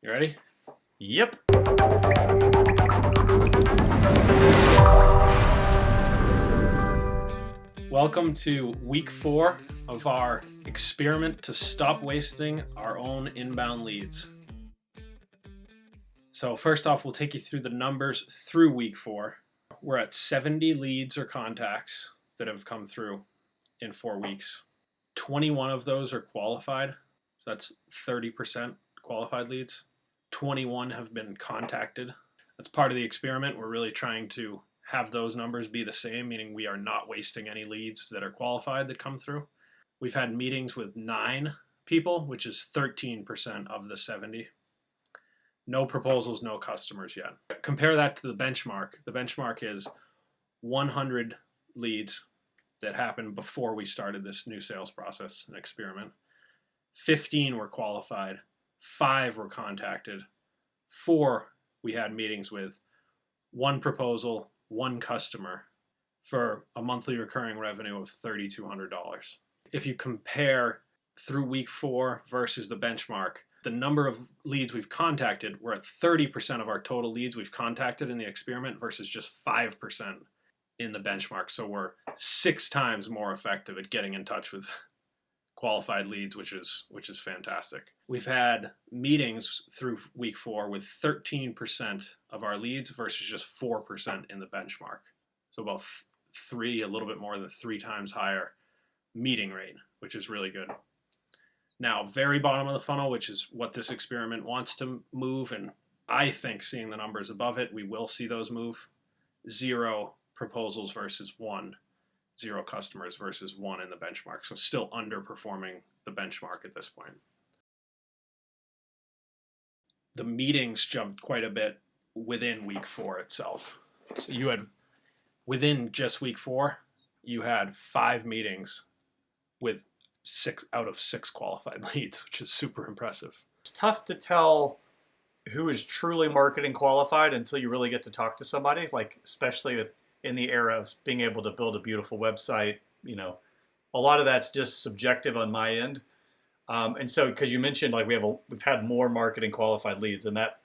You ready? Yep. Welcome to week 4 of our experiment to stop wasting our own inbound leads. So first off, we'll take you through the numbers through week 4. We're at 70 leads or contacts that have come through in 4 weeks. 21 of those are qualified, so that's 30% qualified leads. 21 have been contacted. That's part of the experiment. We're really trying to have those numbers be the same, meaning we are not wasting any leads that are qualified that come through. We've had meetings with 9 people, which is 13% of the 70. No proposals, no customers yet. Compare that to the benchmark. The benchmark is 100 leads that happened before we started this new sales process and experiment. 15 were qualified, 5 were contacted, 4 we had meetings with, 1 proposal, 1 customer for a monthly recurring revenue of $3,200. If you compare through week 4 versus the benchmark, the number of leads we've contacted, we're at 30% of our total leads we've contacted in the experiment versus just 5% in the benchmark. So we're 6 times more effective at getting in touch with qualified leads, which is fantastic. We've had meetings through week 4 with 13% of our leads versus just 4% in the benchmark. So about a little bit more than 3 times higher meeting rate, which is really good. Now, very bottom of the funnel, which is what this experiment wants to move, and I think seeing the numbers above it, we will see those move. 0 proposals versus 1. 0 customers versus 1 in the benchmark. So still underperforming the benchmark at this point. The meetings jumped quite a bit within week 4 itself. So you had, within just week 4, you had 5 meetings with 6 out of 6 qualified leads, which is super impressive. It's tough to tell who is truly marketing qualified until you really get to talk to somebody, like especially in the era of being able to build a beautiful website. You know, a lot of that's just subjective on my end. And so, because you mentioned like we've had more marketing qualified leads, and that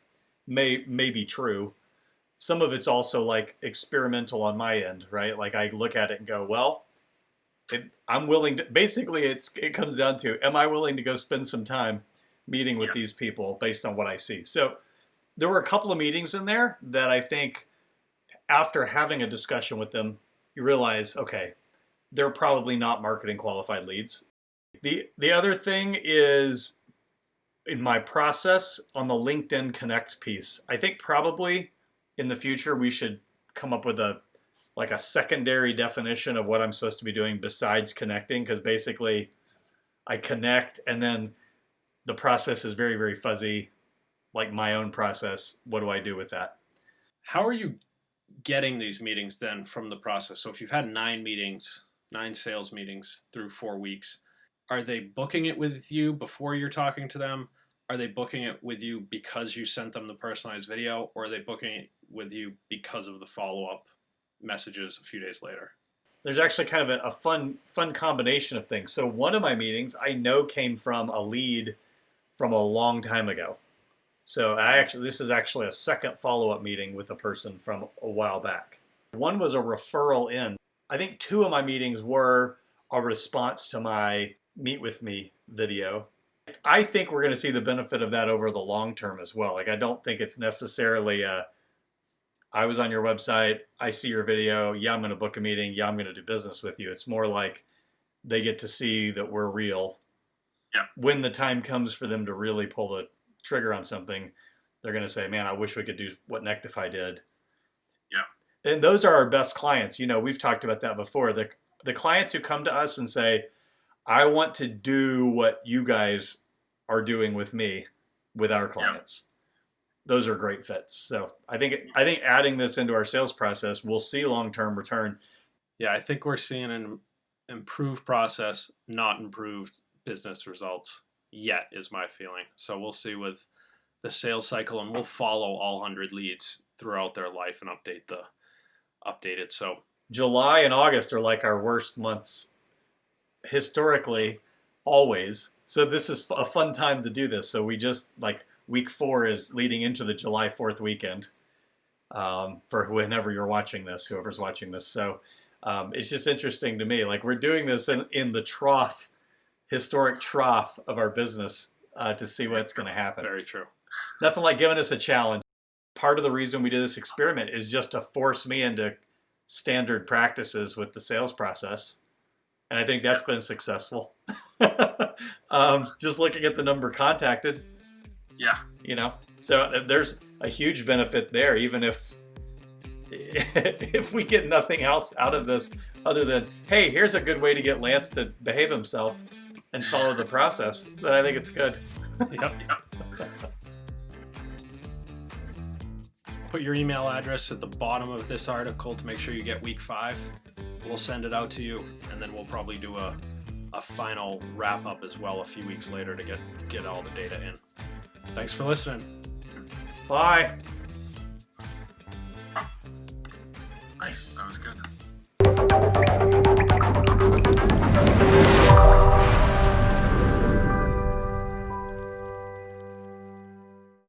may be true. Some of it's also like experimental on my end, right? Like I look at it and go, well, I'm willing to. Basically, it comes down to, am I willing to go spend some time meeting with these people based on what I see? So there were a couple of meetings in there that I think, after having a discussion with them, you realize, okay, they're probably not marketing qualified leads. The other thing is, in my process on the LinkedIn Connect piece, I think probably in the future we should come up with a secondary definition of what I'm supposed to be doing besides connecting, because basically I connect and then the process is very, very fuzzy, like my own process. What do I do with that? How are you getting these meetings then from the process? So if you've had 9 sales meetings through 4 weeks, are they booking it with you before you're talking to them? Are they booking it with you because you sent them the personalized video, or are they booking it with you because of the follow-up messages a few days later? There's actually kind of a fun combination of things. So one of my meetings I know came from a lead from a long time ago. So this is actually a second follow-up meeting with a person from a while back. One was a referral in. I think 2 of my meetings were a response to my Meet With Me video. I think we're going to see the benefit of that over the long term as well. Like I don't think it's necessarily I was on your website, I see your video, yeah, I'm going to book a meeting, yeah, I'm going to do business with you. It's more like they get to see that we're real. Yeah. When the time comes for them to really pull the trigger on something, they're going to say, man, I wish we could do what Nectafy did. Yeah. And those are our best clients. You know, we've talked about that before. The clients who come to us and say, I want to do what you guys are doing with me, with our clients. Yeah. Those are great fits. So I think adding this into our sales process, we'll see long-term return. Yeah, I think we're seeing an improved process, not improved business results yet, is my feeling. So we'll see with the sales cycle, and we'll follow all 100 leads throughout their life and update it. So July and August are like our worst months historically always. So this is a fun time to do this. So we just like week 4 is leading into the July 4th weekend for whenever you're watching this, whoever's watching this. So it's just interesting to me. Like we're doing this in the trough, historic trough of our business to see what's going to happen. Very true. Nothing like giving us a challenge. Part of the reason we did this experiment is just to force me into standard practices with the sales process. And I think that's been successful. Just looking at the number contacted. Yeah. You know, so there's a huge benefit there, even if we get nothing else out of this other than, hey, here's a good way to get Lance to behave himself and follow the process, then I think it's good. Yep. Put your email address at the bottom of this article to make sure you get week 5. We'll send it out to you, and then we'll probably do a final wrap up as well a few weeks later to get all the data in. Thanks for listening. Bye. Nice. That was good.